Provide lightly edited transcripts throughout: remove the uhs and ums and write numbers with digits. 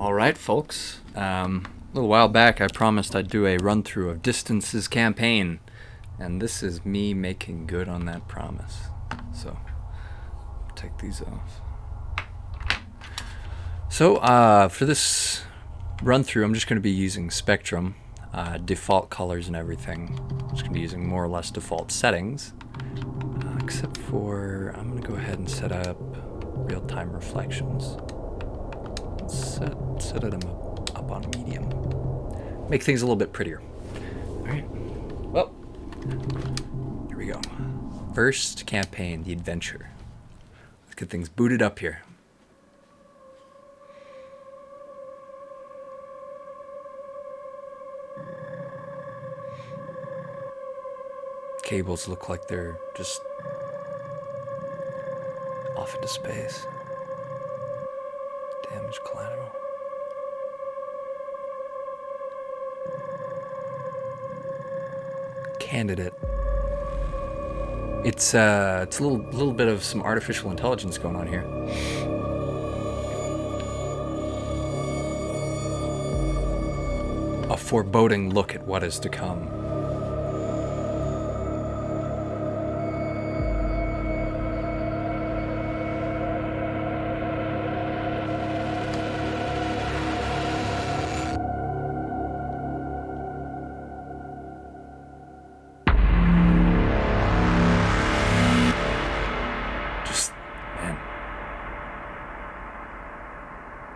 Alright, folks. A little while back I promised I'd do a run-through of Distance's campaign, and this is me making good on that promise. So, take these off. So, for this run-through, I'm just going to be using Spectrum, default colors and everything. I'm just going to be using more or less default settings, except for I'm going to go ahead and set up real-time reflections. Set them up on medium. Make things a little bit prettier. Alright. Well, here we go. First campaign, the adventure. Let's get things booted up here. Cables look like they're just off into space. Damage collateral. Candidate. It's a little bit of some artificial intelligence going on here. A foreboding look at what is to come.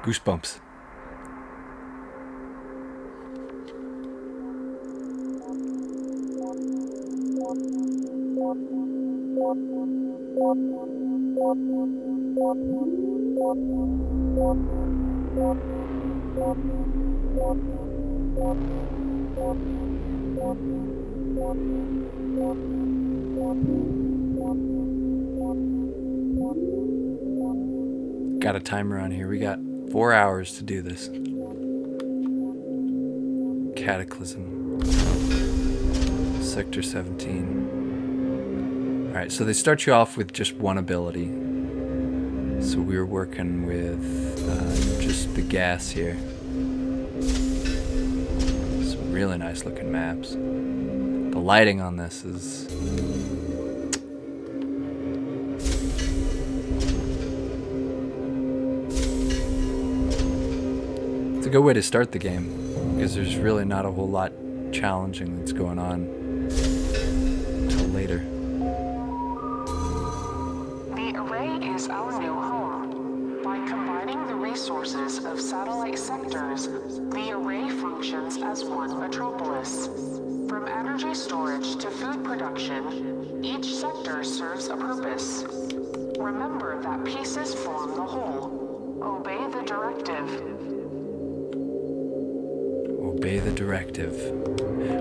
Goosebumps. Got a timer on here. We got 4 hours to do this. Cataclysm. Sector 17. Alright, so they start you off with just one ability. So we were working with just the gas here. Some really nice looking maps. The lighting on this is... It's a good way to start the game, because there's really not a whole lot challenging that's going on until later. The array is our new home. By combining the resources of satellite sectors, the array functions as one metropolis. From energy storage to food production, each sector serves a purpose. Remember that pieces form the whole. Obey the directive. Obey the directive.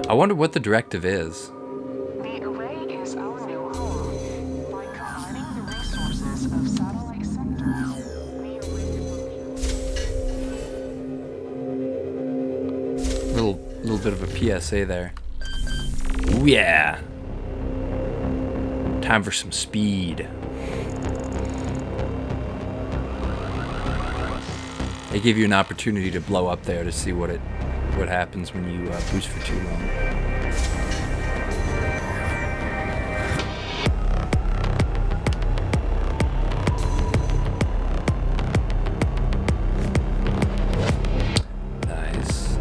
I wonder what the directive is. The array is our new home. By combining the resources of satellite sectors, the array... Little bit of a PSA there. Ooh yeah. Time for some speed. They give you an opportunity to blow up there to see what happens when you boost for too long. Nice.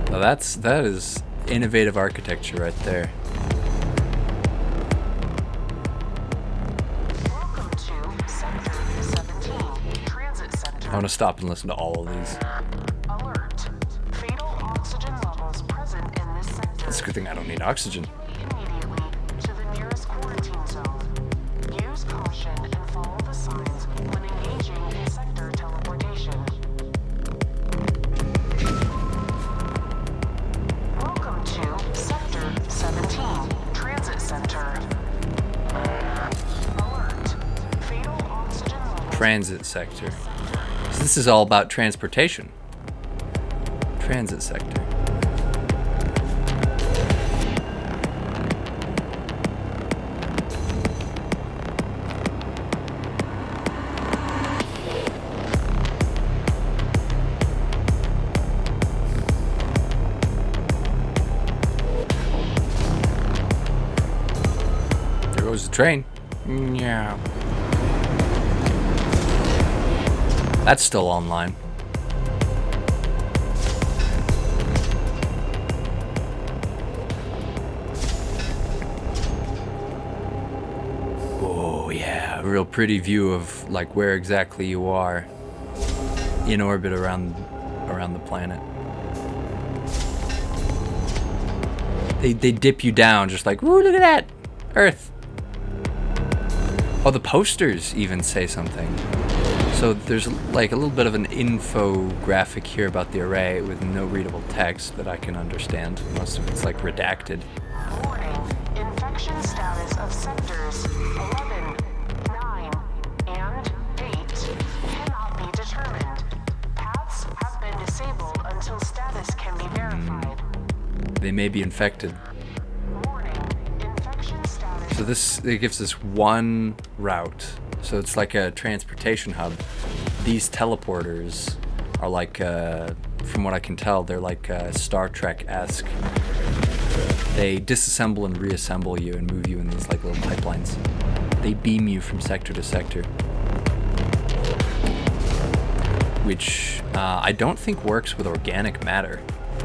Now that is innovative architecture right there. I want to stop and listen to all of these. Alert. Fatal oxygen levels present in this sector. It's a good thing I don't need oxygen. Immediately to the nearest quarantine zone. Use caution and follow the signs when engaging in sector teleportation. Welcome to Sector 17, Transit Center. Alert. Fatal oxygen levels. Transit sector. This is all about transportation. Transit sector. Train. Yeah. That's still online. Oh yeah, a real pretty view of like where exactly you are in orbit around the planet. They dip you down just like, ooh, look at that, Earth. Oh, the posters even say something. So there's like a little bit of an infographic here about the array with no readable text that I can understand. Most of it's like redacted. Warning. Infection status of sectors 11, 9, and 8 cannot be determined. Paths have been disabled until status can be verified. They may be infected. Warning. Infection status. So it gives us one route. So it's like a transportation hub. These teleporters are like, from what I can tell, they're like Star Trek-esque. They disassemble and reassemble you and move you in these like little pipelines. They beam you from sector to sector. Which I don't think works with organic matter,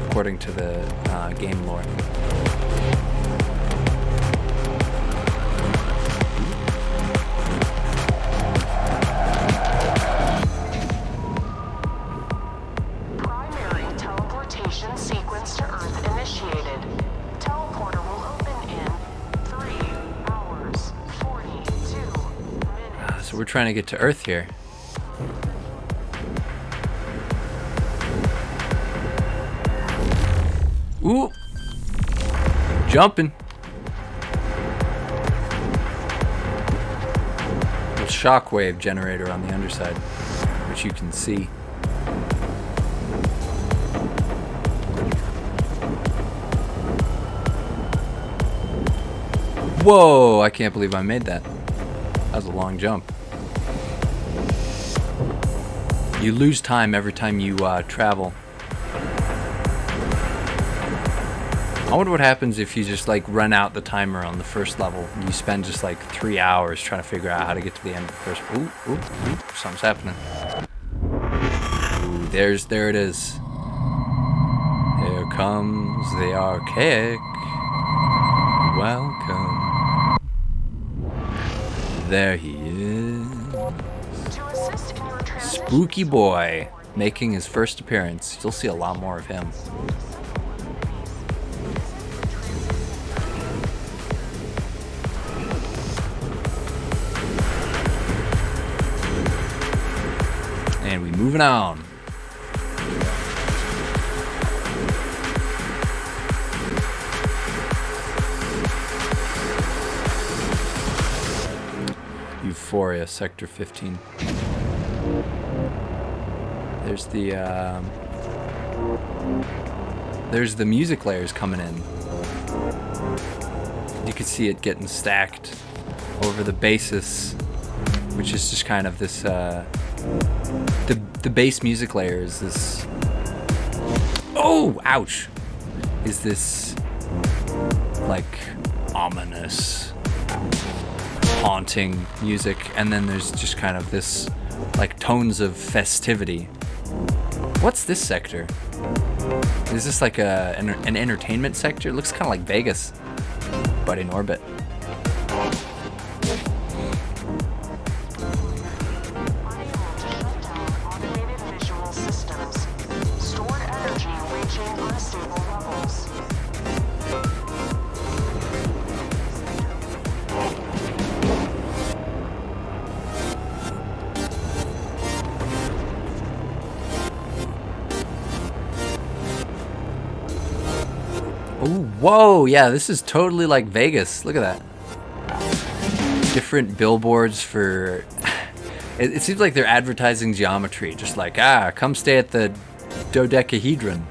according to the game lore. Primary teleportation sequence to Earth initiated. Teleporter will open in 3 hours, 42 minutes. So we're trying to get to Earth here. Ooh! Jumping. Little shockwave generator on the underside, which you can see. Whoa! I can't believe I made that. That was a long jump. You lose time every time you travel. I wonder what happens if you just like run out the timer on the first level and you spend just like 3 hours trying to figure out how to get to the end of the first. Ooh, something's happening. Ooh, there it is. Here comes the archaic. Welcome. There he is. To assist in your transition. Spooky boy making his first appearance. You'll see a lot more of him. And we moving on. Euphoria, Sector 15. There's the music layers coming in. You can see it getting stacked over the basis, which is just kind of this the bass music layer is this. Oh, ouch! Is this like ominous, haunting music, and then there's just kind of this like tones of festivity. What's this sector? Is this like an entertainment sector? It looks kind of like Vegas, but in orbit. Oh, whoa, yeah, this is totally like Vegas. Look at that. Different billboards for... It seems like they're advertising geometry. Just like, come stay at the dodecahedron.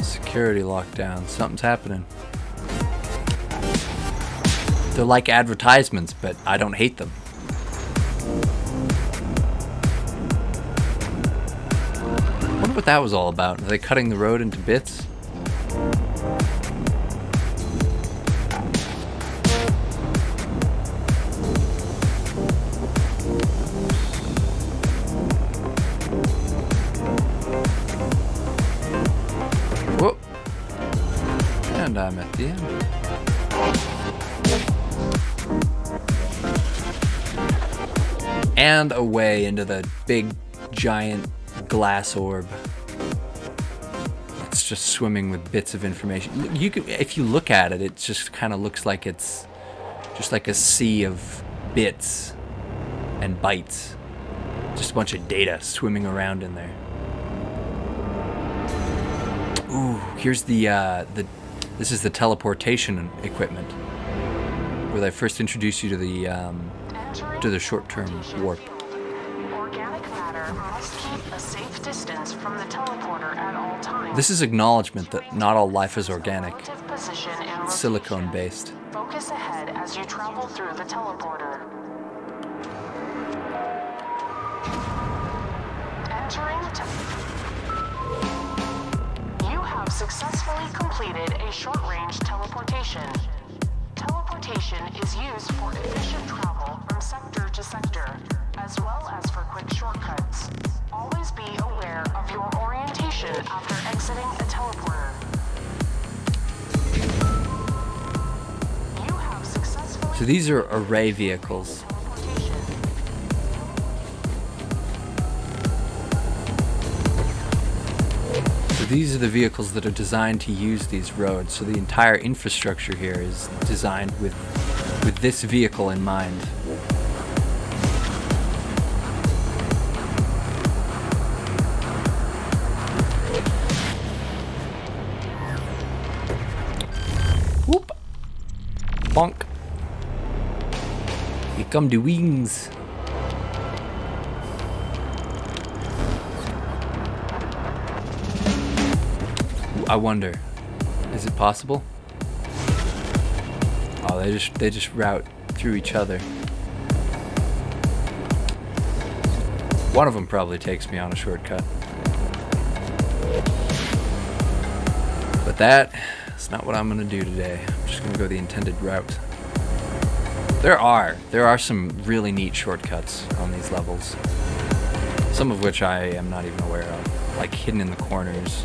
Security lockdown. Something's happening. They're like advertisements, but I don't hate them. I wonder what that was all about. Are they cutting the road into bits? Whoop. And I'm at the end. And away into the big, giant glass orb. It's just swimming with bits of information. You could, if you look at it, it just kind of looks like it's just like a sea of bits and bytes. Just a bunch of data swimming around in there. Ooh, here's this is the teleportation equipment, where they first introduce you to the short-term warp. Organic matter must keep a safe distance from the teleporter at all times. This is acknowledgement that not all life is organic. Relative position and It's rotation. silicone-based. Focus ahead as you travel through the teleporter. Entering You have successfully completed a short-range teleportation. Teleportation is used for efficient travel from sector to sector, as well as for quick shortcuts. Always be aware of your orientation after exiting a teleporter. You have successfully So these are array vehicles. teleportation. So these are the vehicles that are designed to use these roads. So the entire infrastructure here is designed with this vehicle in mind. Whoop. Bonk. Here come the wings. I wonder, is it possible? Oh, they just route through each other. One of them probably takes me on a shortcut. But that's not what I'm gonna do today. I'm just gonna go the intended route. There are some really neat shortcuts on these levels. Some of which I am not even aware of, like hidden in the corners.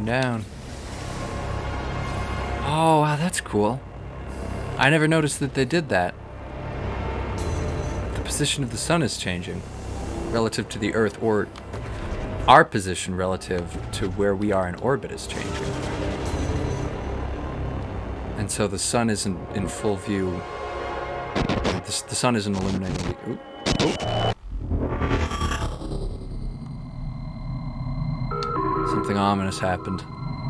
Down. Oh, wow, that's cool. I never noticed that they did that. The position of the sun is changing relative to the Earth, or our position relative to where we are in orbit is changing. And so the sun isn't in full view. The sun isn't illuminating. Something ominous happened.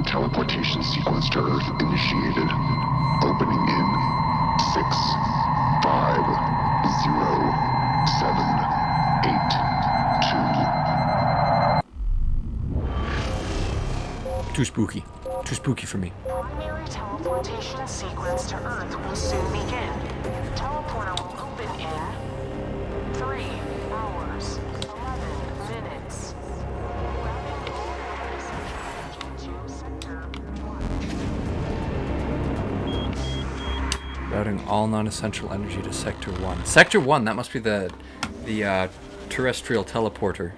Teleportation sequence to Earth initiated. Opening in 6, 5, 0, 7, 8, 2. Too spooky. Too spooky for me. Primary teleportation sequence to Earth will soon begin. Teleporter will open in 3 hours, 11 minutes. Routing all non-essential energy to Sector 1. Sector 1, that must be the terrestrial teleporter.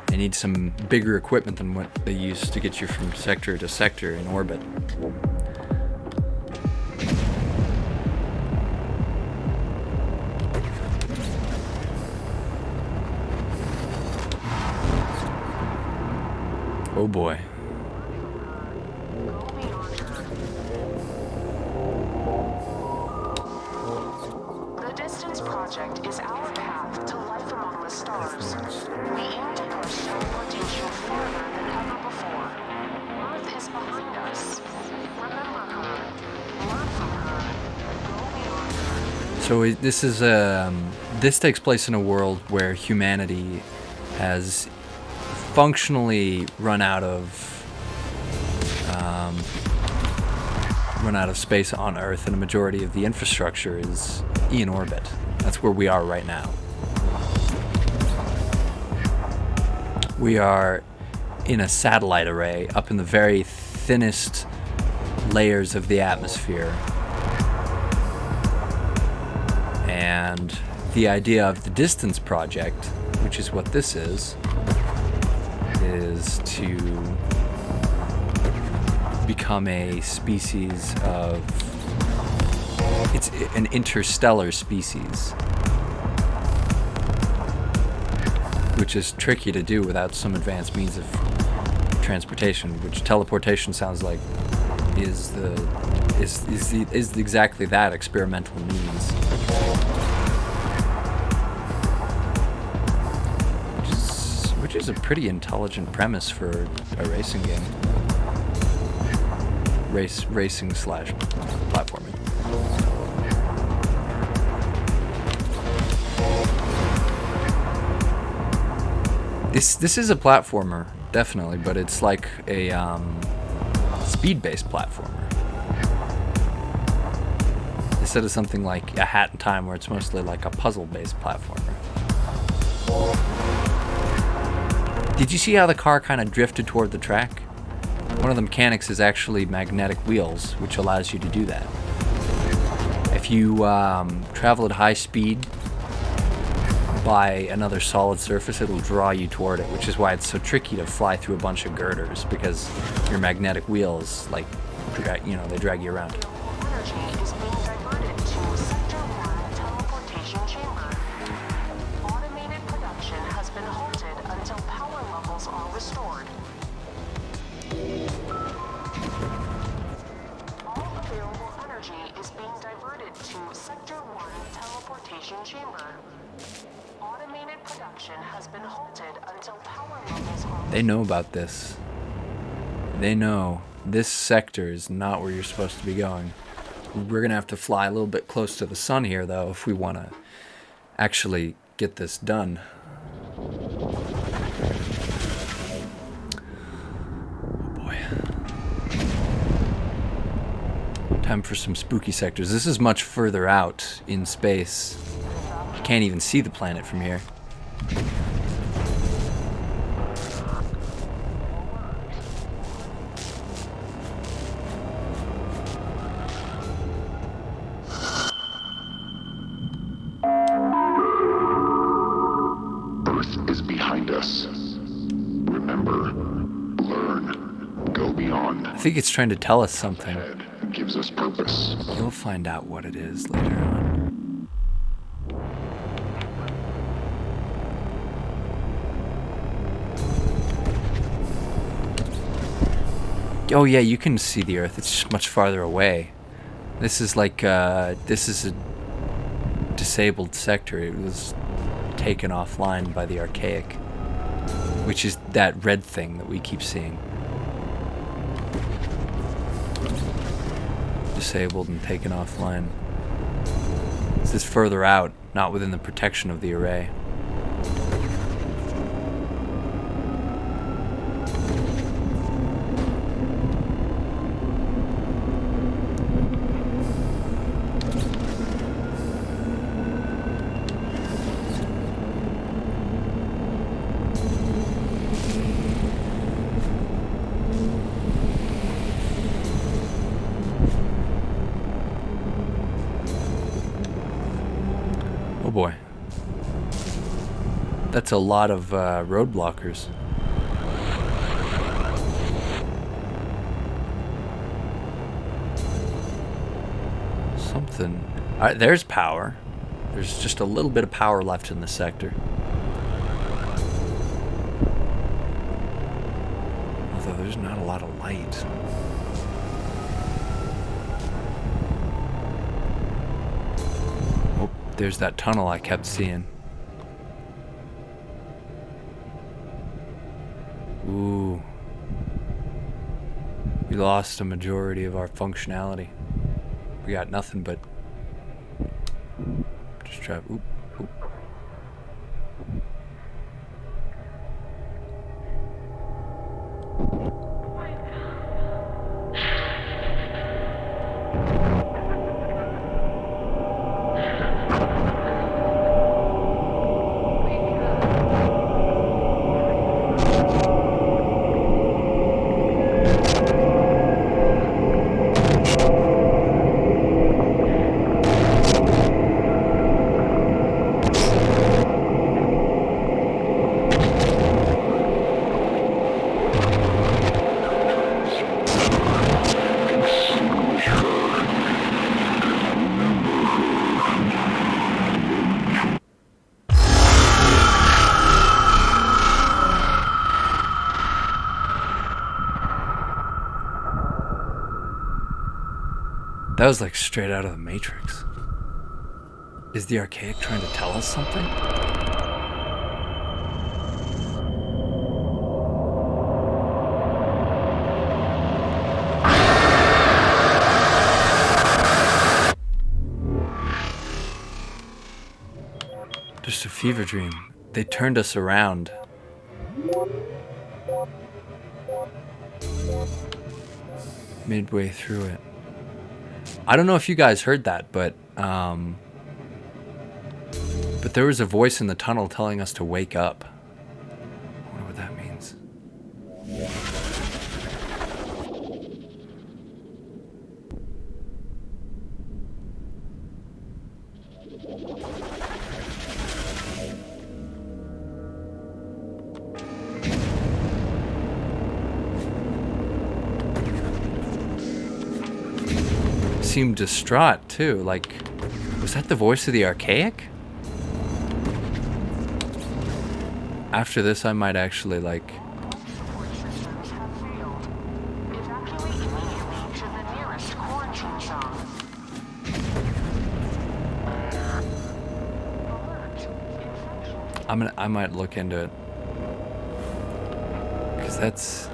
They need some bigger equipment than what they use to get you from sector to sector in orbit. Oh boy. The Distance Project is our path to life among the stars. We aim to push teleportation farther than ever before. Earth is behind us. Remember her. Learn from her. Go beyond her. So this takes place in a world where humanity has functionally run out of space on Earth, and a majority of the infrastructure is in orbit. That's where we are right now. We are in a satellite array up in the very thinnest layers of the atmosphere. And the idea of the Distance Project, which is what this is to become a species of... It's an interstellar species, which is tricky to do without some advanced means of transportation, which teleportation sounds like is exactly that, experimental means. Which is a pretty intelligent premise for a racing game. Racing / platforming. This is a platformer, definitely, but it's like a speed-based platformer. Instead of something like A Hat in Time, where it's mostly like a puzzle-based platformer. Did you see how the car kind of drifted toward the track? One of the mechanics is actually magnetic wheels, which allows you to do that. If you travel at high speed by another solid surface, it'll draw you toward it, which is why it's so tricky to fly through a bunch of girders, because your magnetic wheels, like, they drag you around. Energy is being diverted to Sector 1 teleportation chamber. Automated production has been halted until power levels are restored. All available energy is being diverted to Sector 1 teleportation chamber. Automated production has been halted until power levels are restored. They know about this. They know this sector is not where you're supposed to be going. We're gonna have to fly a little bit close to the sun here, though, if we want to actually get this done. Oh boy. Time for some spooky sectors. This is much further out in space. You can't even see the planet from here. Earth is behind us. Remember, learn, go beyond. I think it's trying to tell us something. Head gives us purpose. You'll find out what it is later on. Oh yeah, you can see the Earth. It's just much farther away. This is like, this is a disabled sector. It was taken offline by the Archaic, which is that red thing that we keep seeing. Disabled and taken offline. This is further out, not within the protection of the array. Oh boy. That's a lot of road blockers. Something. Alright, there's power. There's just a little bit of power left in the sector. there's not a lot of light. Oh, there's that tunnel I kept seeing. Ooh. We lost a majority of our functionality. We got nothing but... Just try... Oop, oop. That was like straight out of the Matrix. Is the Archaic trying to tell us something? Just a fever dream. They turned us around. Midway through it. I don't know if you guys heard that, but there was a voice in the tunnel telling us to wake up. I wonder what that means. Seemed distraught too. Like, was that the voice of the Archaic? After this, I might actually like. Support systems have failed. Evacuate immediately to the nearest quarantine zone. Alert. Infection. I might look into it, because that's.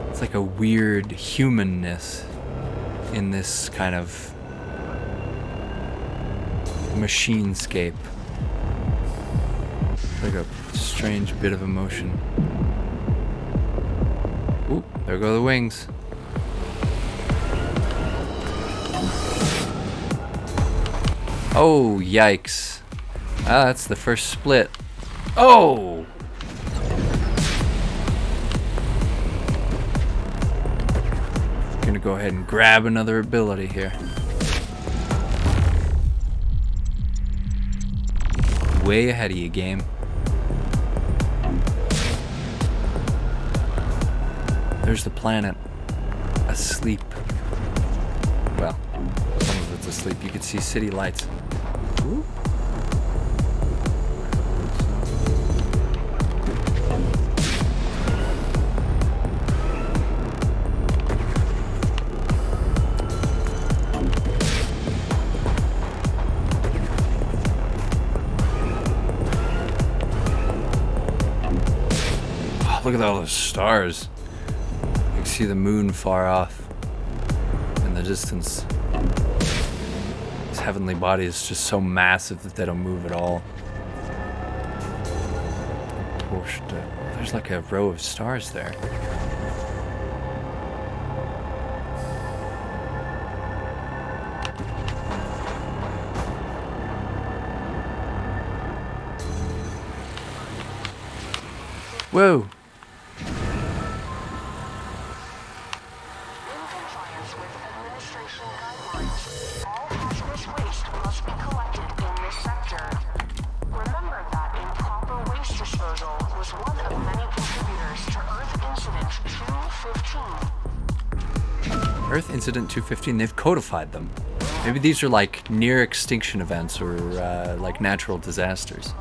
It's like a weird humanness in this kind of machinescape. Like a strange bit of emotion. Ooh, there go the wings. Oh, yikes. Ah, that's the first split. Oh! Gonna go ahead and grab another ability here. Way ahead of you, game. There's the planet. Asleep. Well, some of it's asleep. You can see city lights. Ooh. Look at all those stars. You can see the moon far off in the distance. This heavenly body is just so massive that they don't move at all. There's like a row of stars there. Whoa! Earth Incident 215, they've codified them. Maybe these are like near extinction events or like natural disasters.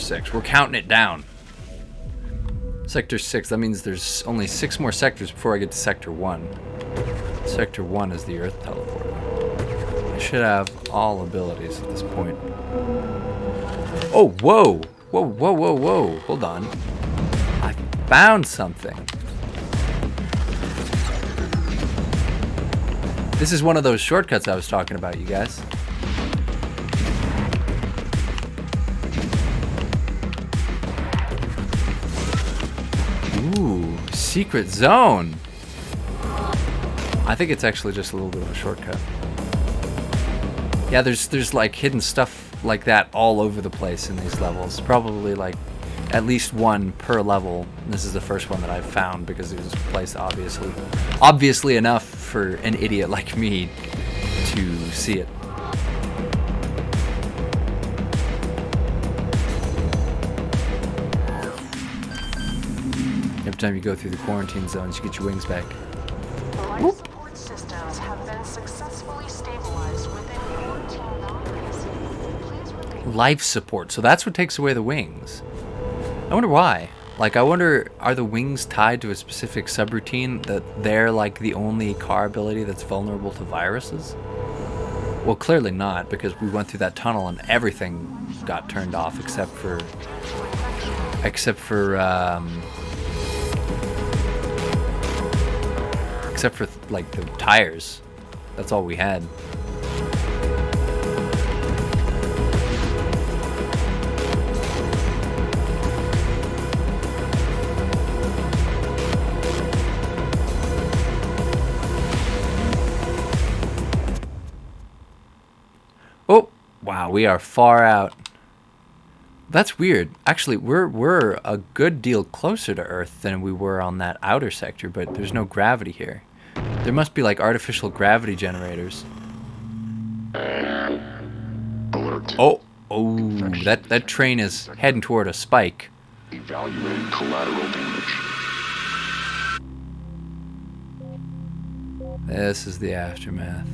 6. We're counting it down. Sector 6, that means there's only 6 more sectors before I get to Sector 1. Sector 1 is the Earth teleporter. I should have all abilities at this point. Oh, whoa! Whoa, whoa, whoa, whoa. Hold on. I found something. This is one of those shortcuts I was talking about, you guys. Ooh, secret zone. I think it's actually just a little bit of a shortcut. Yeah, there's like hidden stuff like that all over the place in these levels. Probably like at least one per level. This is the first one that I've found because it was placed obviously enough for an idiot like me to see it. Every time you go through the quarantine zones, you get your wings back. Life support systems have been successfully stabilized within quarantine boundaries. Please remain. Life support, so that's what takes away the wings. I wonder why. Like, I wonder, are the wings tied to a specific subroutine that they're like the only car ability that's vulnerable to viruses? Well, clearly not, because we went through that tunnel and everything got turned off except for like the tires. That's all we had. Oh, wow, we are far out. That's weird. Actually, we're a good deal closer to Earth than we were on that outer sector, but there's no gravity here. There must be like artificial gravity generators. Alert. Oh, that train is heading toward a spike. Evaluating collateral damage. This is the aftermath.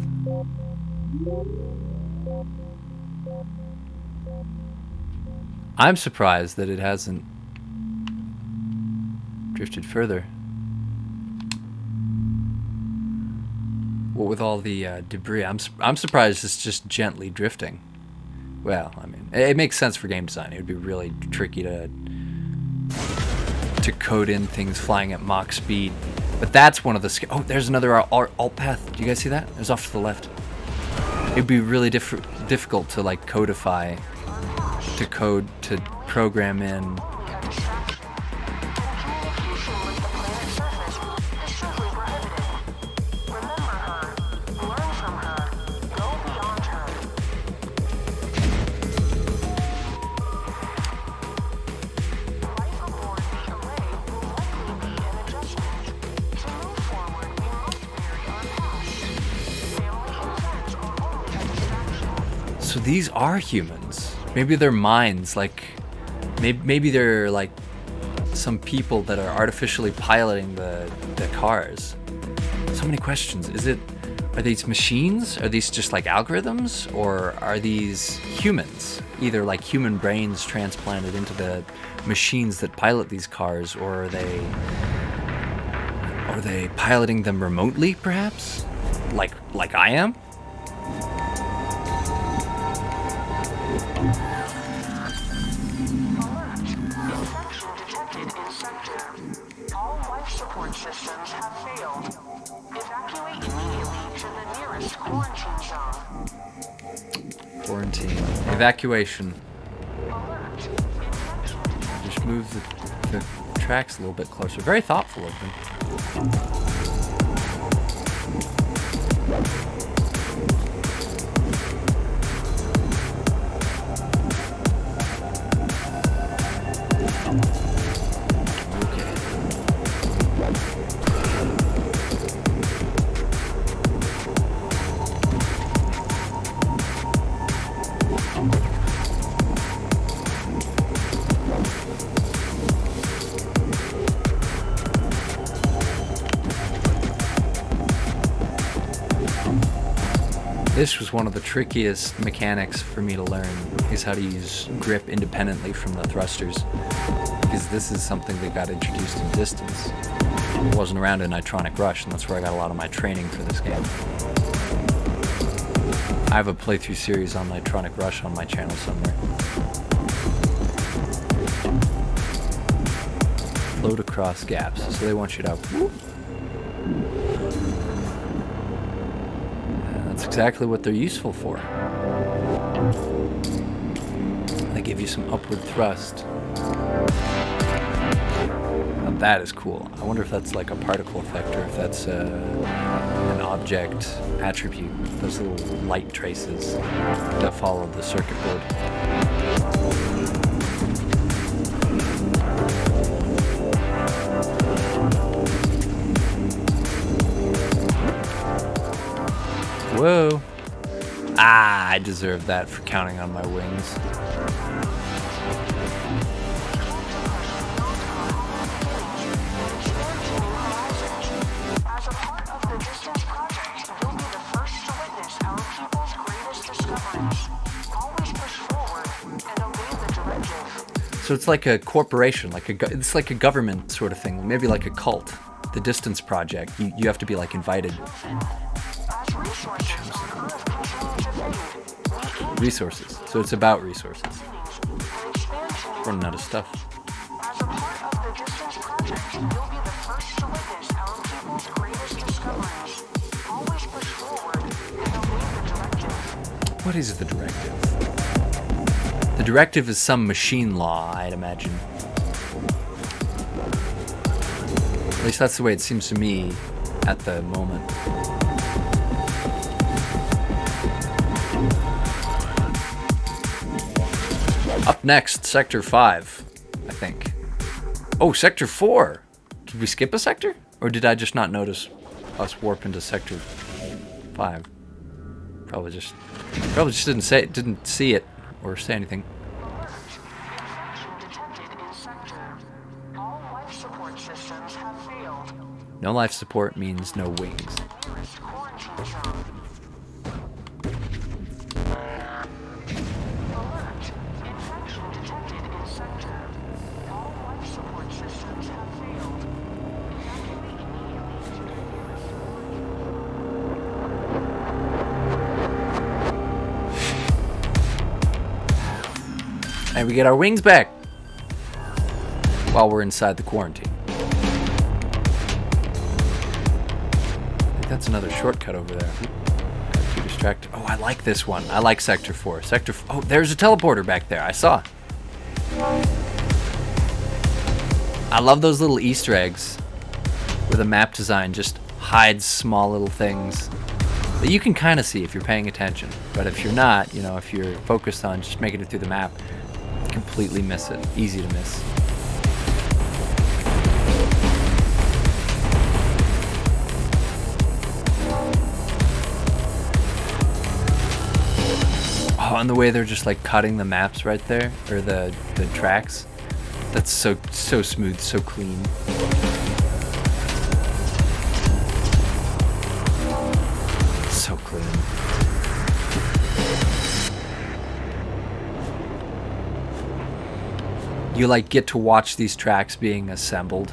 I'm surprised that it hasn't drifted further. Well, with all the debris, I'm surprised it's just gently drifting. Well, I mean, it makes sense for game design. It would be really tricky to code in things flying at Mach speed. But that's one of the... Oh, there's another alt path. Do you guys see that? It's off to the left. It'd be really difficult to like codify, to program in. So these are humans. Maybe they're minds, like maybe they're like some people that are artificially piloting the cars. So many questions. Are these machines? Are these just like algorithms? Or are these humans? Either like human brains transplanted into the machines that pilot these cars, or are they piloting them remotely, perhaps? Like I am? Infection detected in sector. All life support systems have failed. Evacuate immediately to the nearest quarantine zone. Quarantine. Evacuation. Alert. Just move the tracks a little bit closer. Very thoughtful of them. This was one of the trickiest mechanics for me to learn, is how to use grip independently from the thrusters, because this is something that got introduced in Distance. It wasn't around in Nitronic Rush, and that's where I got a lot of my training for this game. I have a playthrough series on Nitronic Rush on my channel somewhere. Float across gaps, so they want you to whoop. That's exactly what they're useful for. They give you some upward thrust. Now that is cool. I wonder if that's like a particle effect or if that's an object attribute. Those little light traces that follow the circuit board. Whoa. Ah, I deserve that for counting on my wings. As a part of the Distance project, you'll be the first to witness our people's greatest discoveries. Always push forward and obey the directive. So it's like a corporation, it's like a government sort of thing, maybe like a cult. The Distance project, you have to be like invited. As resources on Earth continue to fade, Resources. So it's about resources. and expand to new. Running out of stuff. As a part of the Distance project, you'll be the first to witness our people's greatest discoveries. Always push forward and obey the directive. What is the directive? The directive is some machine law, I'd imagine. At least that's the way it seems to me at the moment. Up next, Sector 5, I think. Oh, Sector 4! Did we skip a sector? Or did I just not notice us warp into Sector 5? Probably just didn't see it or say anything. Infection detected in sector. All life support systems have failed. No life support means no wings. Nearest quarantine zone. Alert. Infection detected in sector. All life support systems have failed. Evacuate immediately to the nearest And we get our wings back while we're inside the quarantine. I think that's another shortcut over there. Got too distracted. Oh, I like this one. I like Sector 4. Oh, there's a teleporter back there. I saw. I love those little Easter eggs where the map design just hides small little things that you can kind of see if you're paying attention. But if you're not, if you're focused on just making it through the map, completely miss it. Easy to miss. Oh, and the way they're just like cutting the maps right there, or the tracks. That's so smooth, so clean. So clean. You get to watch these tracks being assembled.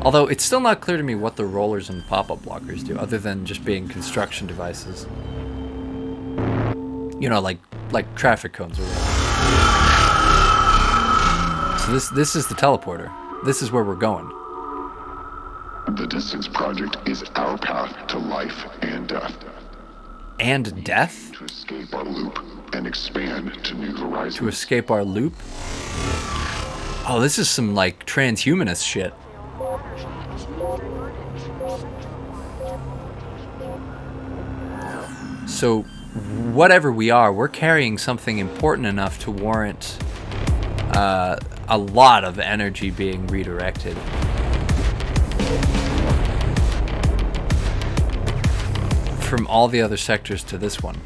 Although it's still not clear to me what the rollers and pop-up blockers do, other than just being construction devices. Like traffic cones or whatever. So this is the teleporter. This is where we're going. The Distance project is our path to life and death. And death? To escape our loop and expand to new horizons. To escape our loop? Oh, this is some transhumanist shit. So, whatever we are, we're carrying something important enough to warrant a lot of energy being redirected. From all the other sectors to this one.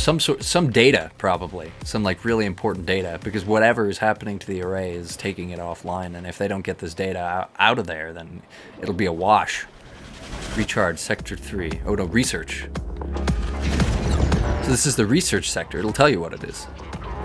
some data, probably some like really important data, because whatever is happening to the array is taking it offline, and if they don't get this data out of there, then it'll be a wash. Recharge sector 3. Oh no, research. So this is the research sector. It'll tell you what it is.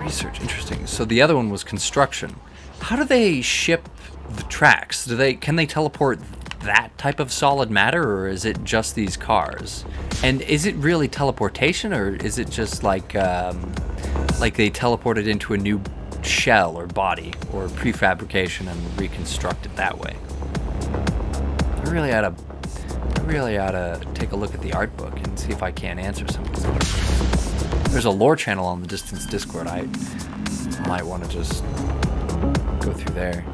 Research, interesting. So the other one was construction. How do they ship the tracks? Can they teleport that type of solid matter, or is it just these cars? And is it really teleportation, or is it just like they teleported into a new shell or body or prefabrication and reconstruct it that way? I really ought to take a look at the art book and see if I can't answer some of these questions. There's a lore channel on the Distance Discord. I might want to just go through there.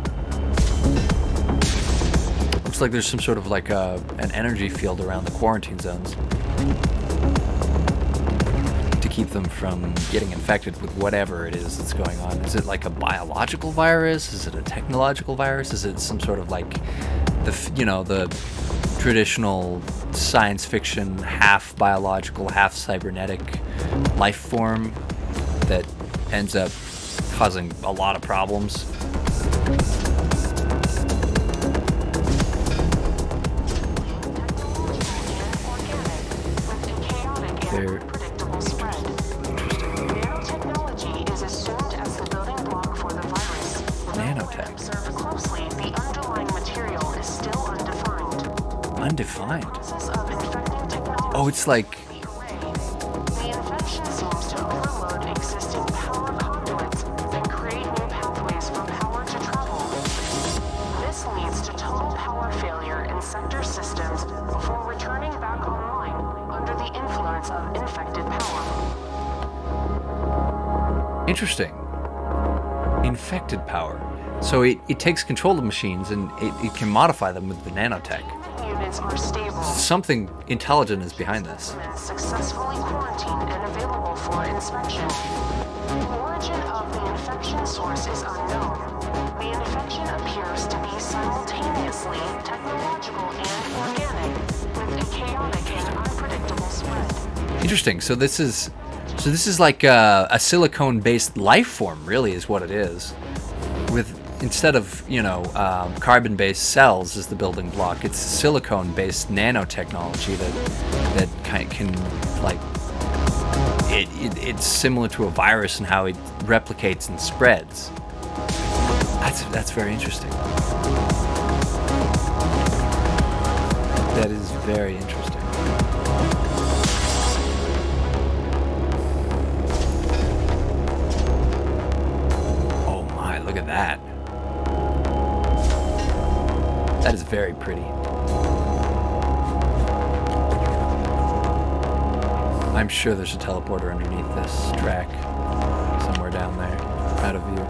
Looks like there's some sort of like an energy field around the quarantine zones to keep them from getting infected with whatever it is that's going on. Is it like a biological virus? Is it a technological virus? Is it some sort of like the traditional science fiction half biological, half cybernetic life form that ends up causing a lot of problems? They're nanotechnology is assumed as the building block for the virus. Nanotech. Observe closely, the underlying material is still undefined. Undefined. Process of infecting technology. Oh, it's like The array. The infection seems to overload existing power conduits and create new pathways for power to travel. This leads to total power failure in sector systems before returning back online under the influence of infected power. interesting. Infected power. So it takes control of machines and it can modify them with the nanotech. Units are stable. Something intelligent is behind this. Specimens successfully quarantined and available for inspection. The origin of the infection source is unknown. The infection appears to be simultaneously technological and organic, with a chaotic and unpredictable spread. Interesting. So this is like a silicone-based life form, really, is what it is. With instead of carbon-based cells as the building block, it's silicone-based nanotechnology that can like it's similar to a virus in how it replicates and spreads. That's very interesting. That is very interesting. Oh my, look at that. That is very pretty. I'm sure there's a teleporter underneath this track, somewhere down there, out of view.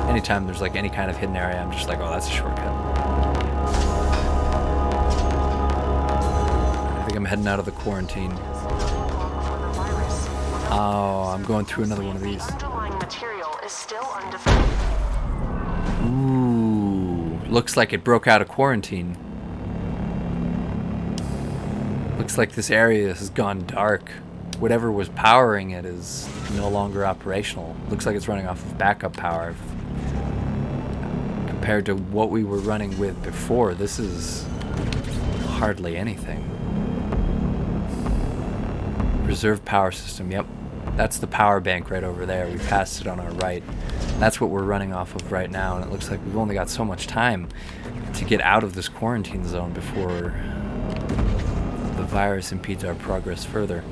Anytime there's like any kind of hidden area, I'm just like, oh, that's a shortcut. I think I'm heading out of the quarantine. Oh, I'm going through another one of these. The underlying material is still undefined. Ooh, looks like it broke out of quarantine. Looks like this area has gone dark. Whatever was powering it is no longer operational. Looks like it's running off of backup power. Compared to what we were running with before, this is hardly anything. Reserve power system, yep. That's the power bank right over there. We passed it on our right. That's what we're running off of right now, and it looks like we've only got so much time to get out of this quarantine zone before the virus impedes our progress further.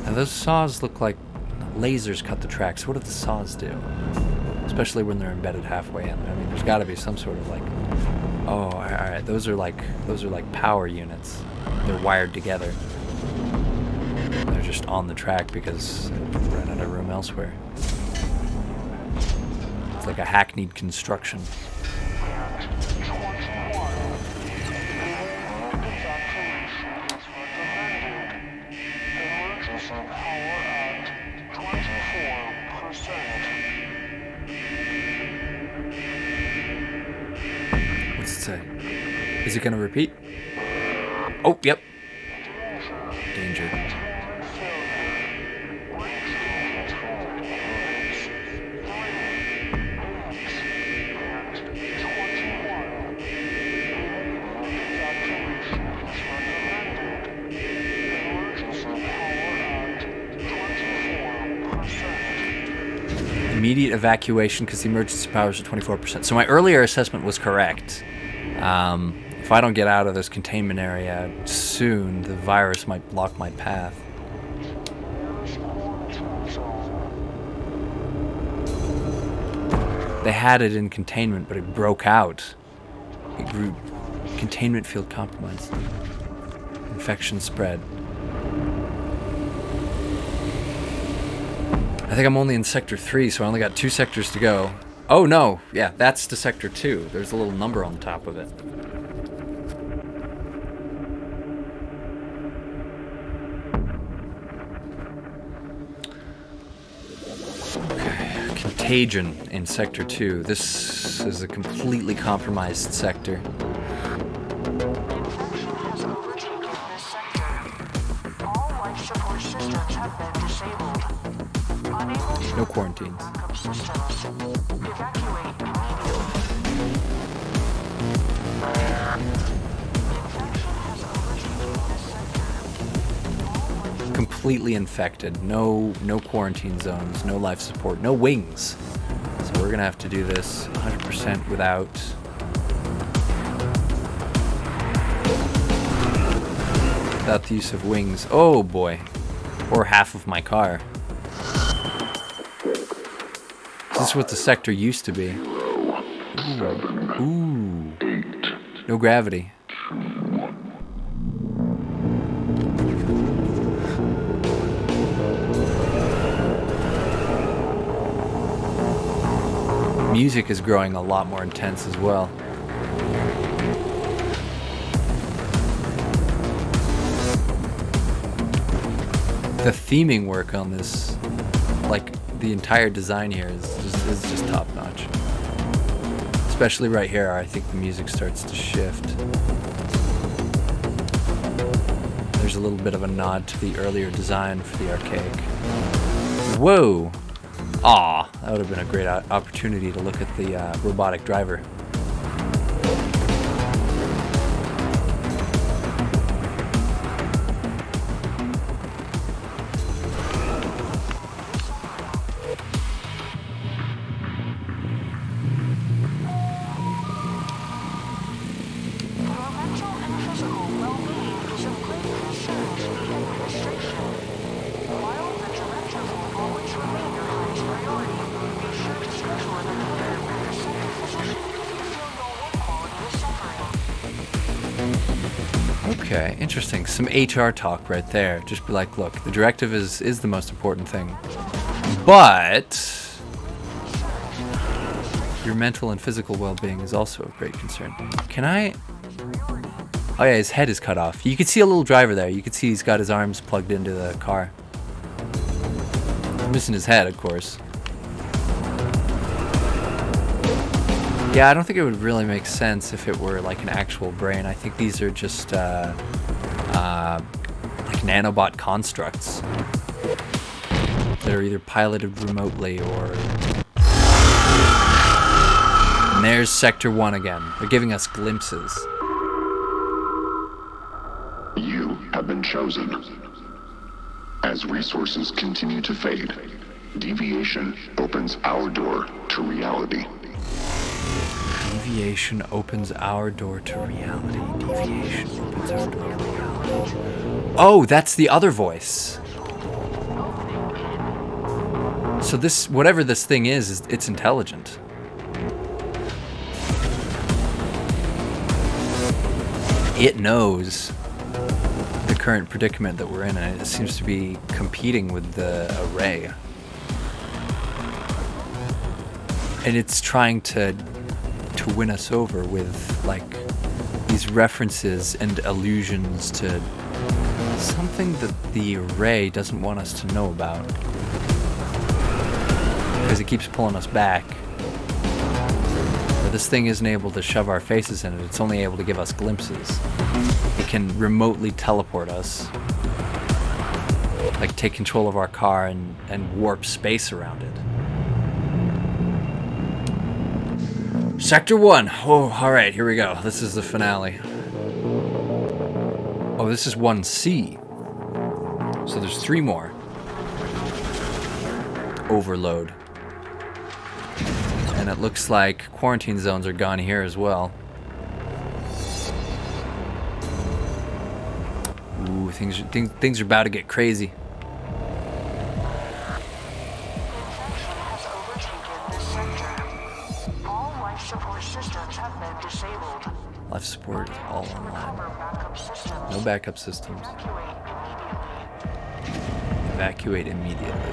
Now those saws look like lasers cut the tracks. What do the saws do? Especially when they're embedded halfway in there. I mean, there's got to be some sort of like... Oh, all right. Those are like power units. They're wired together. They're just on the track because they ran out of room elsewhere. It's like a hackneyed construction. What's it say? Is it going to repeat? Oh, yep. Danger. Immediate evacuation because the emergency powers are 24%. So my earlier assessment was correct. If I don't get out of this containment area soon, the virus might block my path. They had it in containment, but it broke out. It grew. Containment field compromised. Infection spread. I think I'm only in Sector 3, so I only got 2 sectors to go. Oh no, yeah, that's to Sector 2. There's a little number on the top of it. Okay, Contagion in Sector 2. This is a completely compromised sector. Infection has overtaken this sector. All life support systems have been disabled. Unable to No quarantines. backup systems. Evacuate immediately. Infection has overtaken this sector. Completely infected. No quarantine zones. No life support. No wings. So we're gonna have to do this 100% without the use of wings. Oh boy. Or half of my car. This is what the sector used to be. Ooh. No gravity. Music is growing a lot more intense as well. The theming work on this, like the entire design here, is just top notch. Especially right here, I think the music starts to shift. There's a little bit of a nod to the earlier design for the Archaic. Whoa! Aw, that would have been a great opportunity to look at the robotic driver. Okay, interesting. Some HR talk right there. Just be like, look, the directive is the most important thing. But your mental and physical well-being is also of great concern. Can I... Oh yeah, his head is cut off. You can see a little driver there. You can see he's got his arms plugged into the car. Missing his head, of course. Yeah, I don't think it would really make sense if it were like an actual brain. I think these are just like nanobot constructs that are either piloted remotely or... And there's Sector 1 again. They're giving us glimpses. You have been chosen. As resources continue to fade, deviation opens our door to reality. Deviation opens our door to reality. Deviation opens our door to reality. Oh, that's the other voice. So this, whatever this thing is it's intelligent. It knows the current predicament that we're in, and it seems to be competing with the array. And it's trying to win us over with like these references and allusions to something that the array doesn't want us to know about, because it keeps pulling us back. this thing isn't able to shove our faces in it. It's only able to give us glimpses. It can remotely teleport us. Like take control of our car and warp space around it. Sector 1. Oh, alright, here we go. This is the finale. Oh, this is 1C. So there's 3 more. Overload. And it looks like quarantine zones are gone here as well. Ooh, things are about to get crazy. Infection has overtaken this sector. All life support systems have been disabled. Life support is all To online. recover backup systems. No backup systems. Evacuate immediately. Evacuate immediately.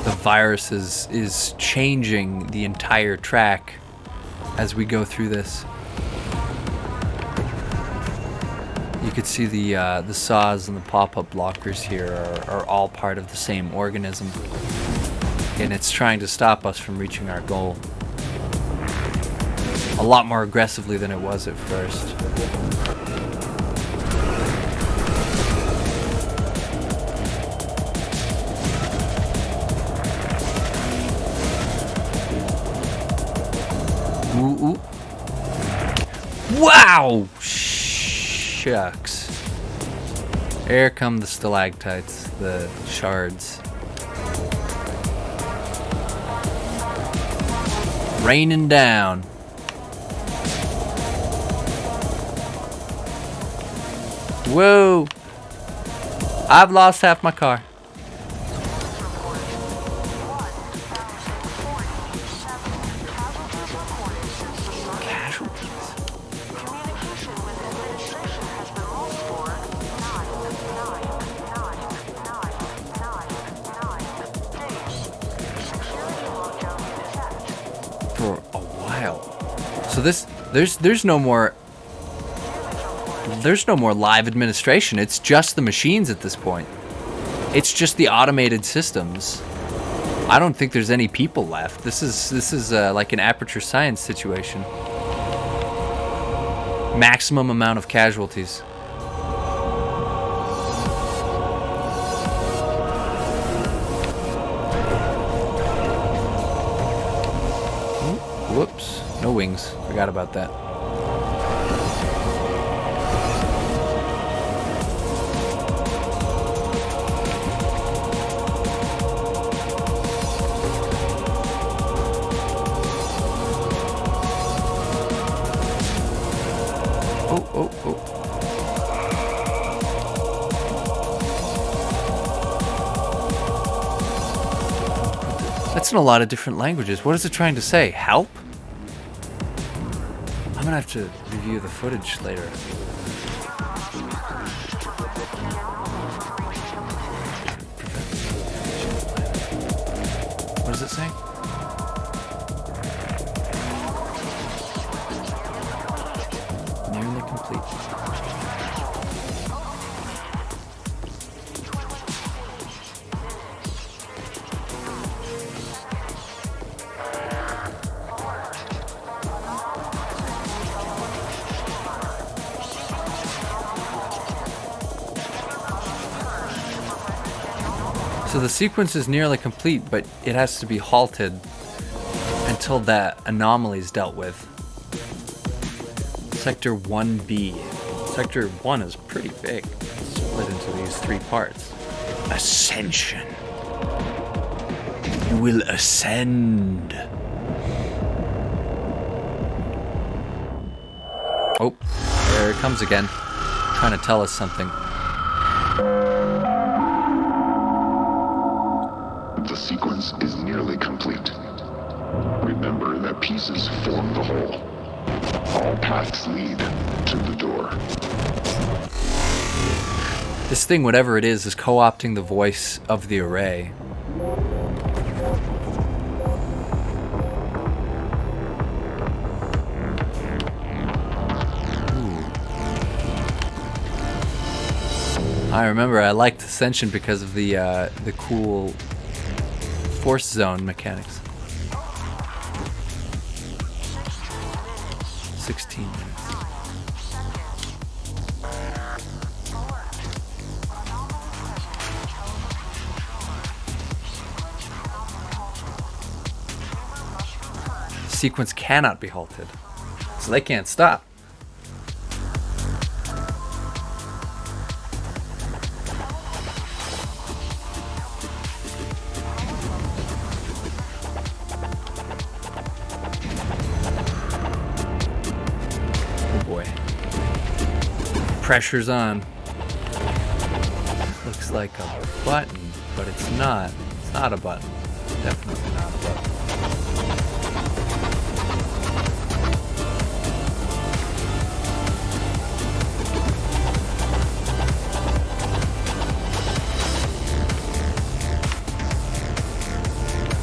The virus is changing the entire track as we go through this. You could see the saws and the pop-up blockers here are all part of the same organism. And it's trying to stop us from reaching our goal. A lot more aggressively than it was at first. Ooh, ooh. Wow! Shucks. Here come the stalactites, the shards. Raining down. Whoa! I've lost half my car. Casualties. Communication with administration has been lost for 9 days. Security lockdown in effect. For a while. So there's no more live administration. It's just the machines at this point. It's just the automated systems. I don't think there's any people left. This is like an Aperture Science situation. Maximum amount of casualties. Whoops. No wings. Forgot about that. Oh. That's in a lot of different languages. What is it trying to say? Help? I'm gonna have to review the footage later. What does it say? Nearly complete. So the sequence is nearly complete, but it has to be halted until that anomaly is dealt with. Sector 1B. Sector 1 is pretty big. It's split into these 3 parts. Ascension. You will ascend. Oh, there it comes again. Trying to tell us something. The sequence is nearly complete. Remember that pieces form the whole. All paths lead to the door. This thing, whatever it is co-opting the voice of the array. I remember I liked Ascension because of the cool force zone mechanics. 16 minutes. Sequence cannot be halted, so they can't stop. Oh boy. Pressure's on. Looks like a button, but it's not. It's not a button. Definitely not a button.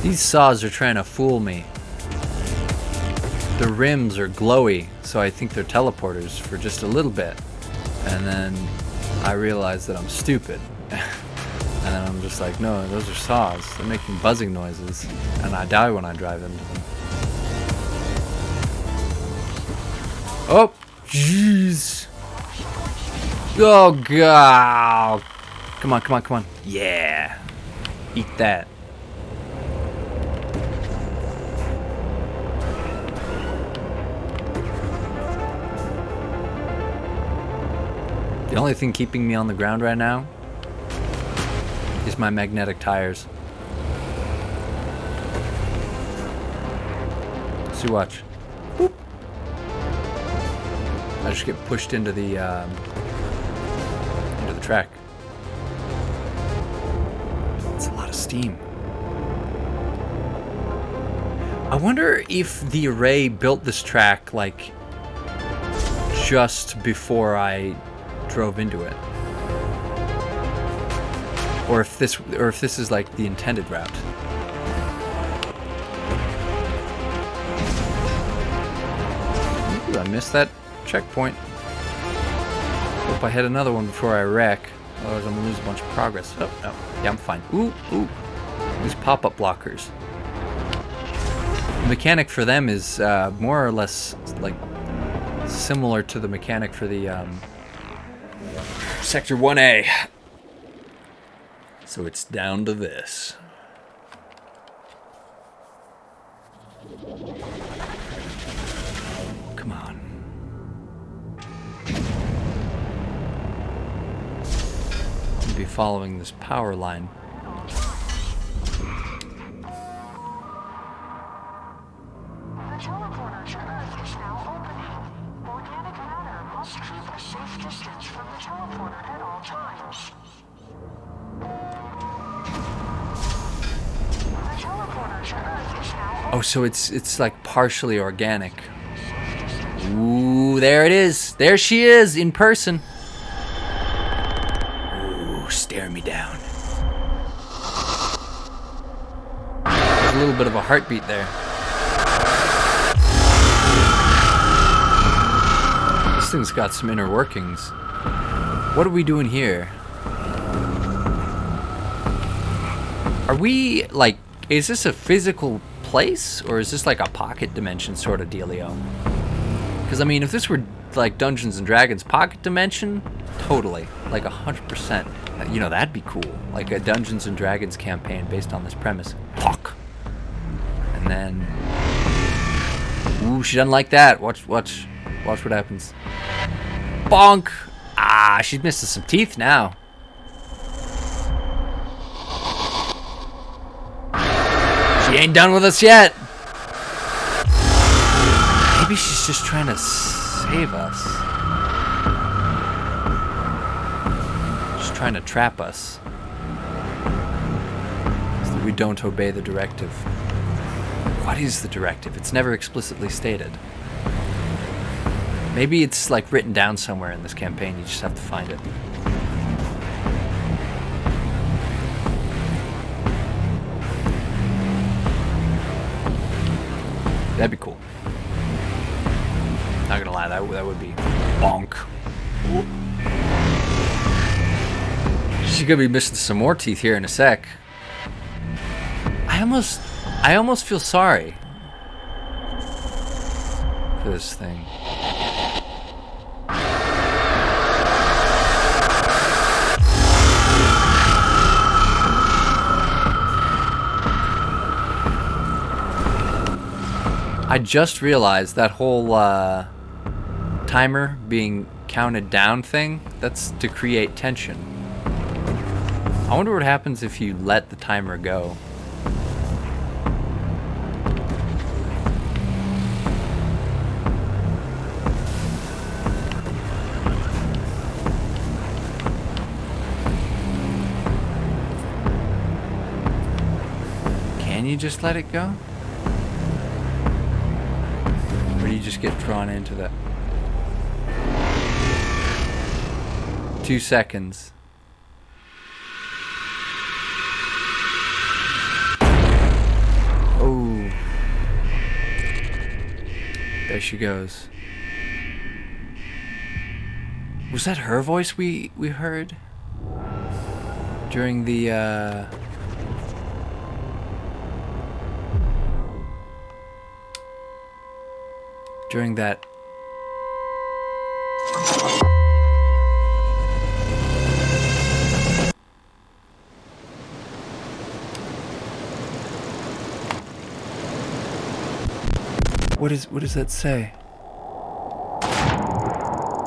These saws are trying to fool me. The rims are glowy, so I think they're teleporters for just a little bit. And then I realize that I'm stupid. And then I'm just like, no, those are saws. They're making buzzing noises. And I die when I drive into them. Oh, jeez. Oh, God. Come on, come on, come on. Yeah. Eat that. The only thing keeping me on the ground right now is my magnetic tires. See, watch. Boop. I just get pushed into the track. It's a lot of steam. I wonder if the Array built this track like just before I drove into it, or if this is like the intended route. Ooh, I missed that checkpoint. Hope I hit another one before I wreck, otherwise I'm gonna lose a bunch of progress. Oh no, yeah, I'm fine. Ooh, these pop-up blockers. The mechanic for them is more or less like similar to the mechanic for the Sector 1A. So it's down to this. Come on. I'll be following this power line. The teleporter to Earth is now opening. Organic matter must keep a safe distance from the teleporter at all times. The teleporter to Earth is now opening. Oh, so it's like partially organic. Ooh, there it is. There she is in person. Ooh, stare me down. There's a little bit of a heartbeat there. This thing's got some inner workings. What are we doing here? Are we, like, is this a physical place, or is this like a pocket dimension sort of dealio? Because, I mean, if this were, like, Dungeons and Dragons pocket dimension, totally. Like, 100%. You know, that'd be cool. Like, a Dungeons and Dragons campaign based on this premise. Talk. And then... Ooh, she doesn't like that. Watch what happens. Bonk! Ah, she's missing some teeth now. She ain't done with us yet. Maybe she's just trying to save us. She's trying to trap us, so that we don't obey the directive. What is the directive? It's never explicitly stated. Maybe it's like written down somewhere in this campaign. You just have to find it. That'd be cool. Not gonna lie, that would be bonk. She's gonna be missing some more teeth here in a sec. I almost feel sorry for this thing. I just realized that whole timer being counted down thing, that's to create tension. I wonder what happens if you let the timer go. Can you just let it go? Or do you just get drawn into that? 2 seconds. Oh. There she goes. Was that her voice we heard? During the, during that... What does that say?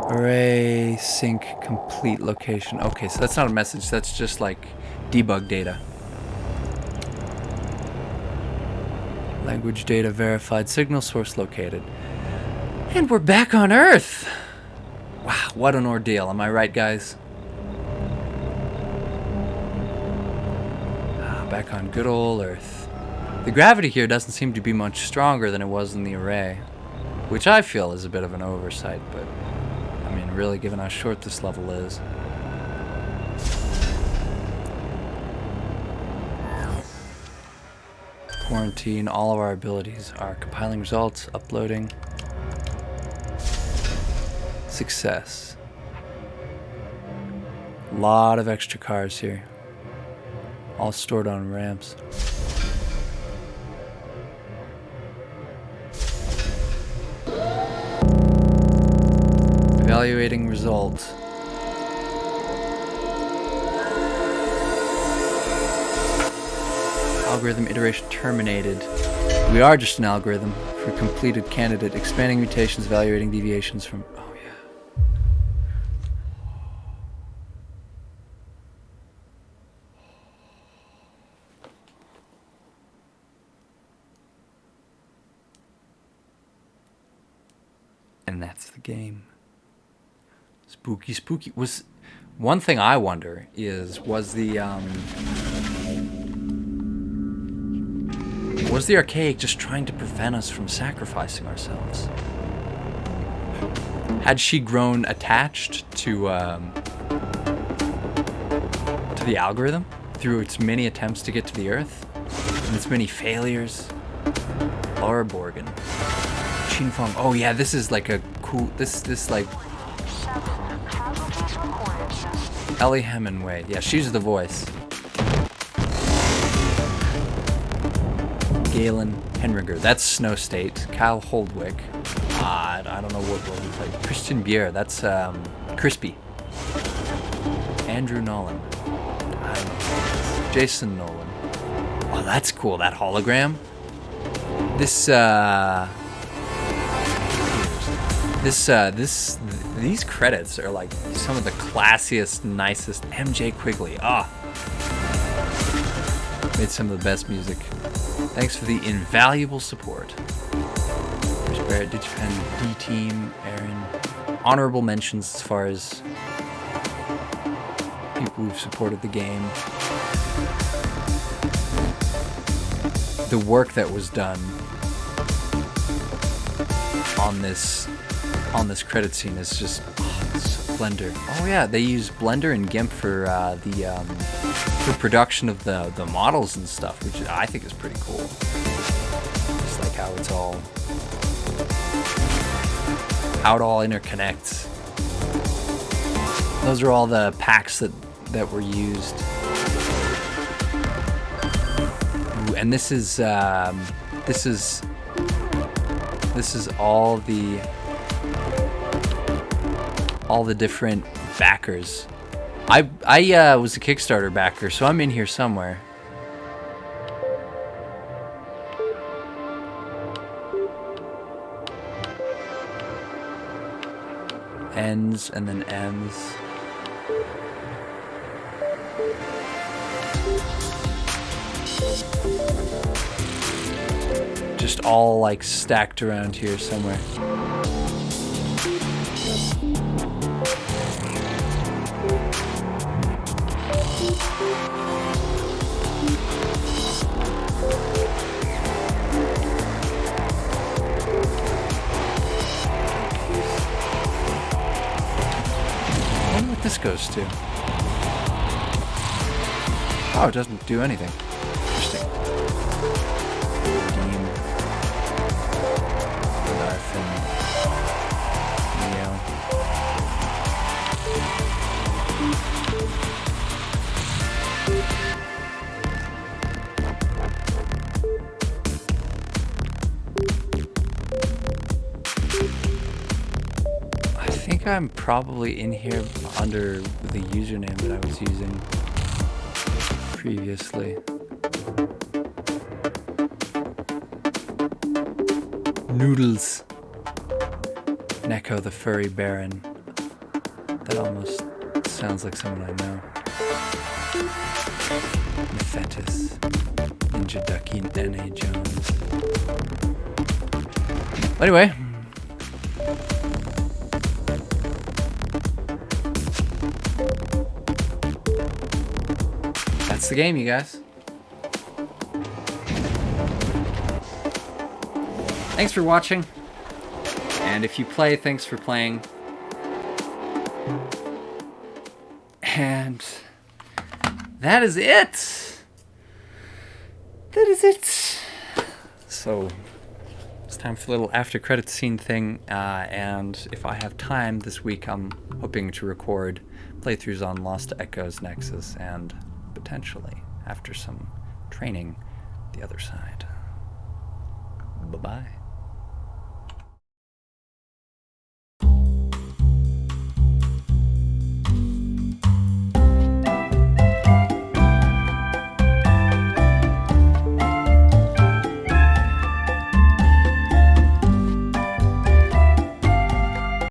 Array sync complete location. Okay, so that's not a message, that's just like debug data. Language data verified, signal source located. And we're back on Earth! Wow, what an ordeal, am I right, guys? Back on good old Earth. The gravity here doesn't seem to be much stronger than it was in the array, which I feel is a bit of an oversight, but I mean, really, given how short this level is. Quarantine all of our abilities. Are compiling results, uploading. Success. A lot of extra cars here. All stored on ramps. Evaluating results. Algorithm iteration terminated. We are just an algorithm for completed candidate. Expanding mutations, evaluating deviations from... Oh, yeah. And that's the game. Spooky, spooky. Was one thing I wonder was the Archaic just trying to prevent us from sacrificing ourselves? Had she grown attached to the algorithm through its many attempts to get to the Earth and its many failures? Laura Borgen, Chin Fong. Oh yeah, this is like a cool. This like. Ellie Hemingway. Yeah, she's the voice. Galen Henriger. That's Snow State. Kyle Holdwick. I don't know what role he played. Christian Bier. That's Crispy. Andrew Nolan. Jason Nolan. Oh, that's cool. That hologram. These credits are like some of the classiest, nicest. MJ Quigley. Made some of the best music. Thanks for the invaluable support. Chris Barrett, Digipen, D-Team, Aaron. Honorable mentions as far as people who've supported the game. The work that was done on this credit scene is just Blender. Oh yeah, they use Blender and GIMP for for production of the models and stuff, which I think is pretty cool. Just like how it all interconnects. Those are all the packs that that were used. Ooh, and this is all the different backers. I was a Kickstarter backer, so I'm in here somewhere. N's and then M's. Just all like stacked around here somewhere. I wonder what this goes to. Oh, it doesn't do anything. Interesting. Dean. Darth and Neo. I think I'm probably in here under the username that I was using previously. Noodles. Neko the Furry Baron. That almost sounds like someone I know. Nephetus. Ninja Ducky and N.A. Jones. Anyway. That's the game, you guys. Thanks for watching. And if you play, thanks for playing. And that is it. That is it. So it's time for a little after credits scene thing. And if I have time this week, I'm hoping to record playthroughs on Lost Echoes Nexus and potentially, after some training, the other side. Bye-bye.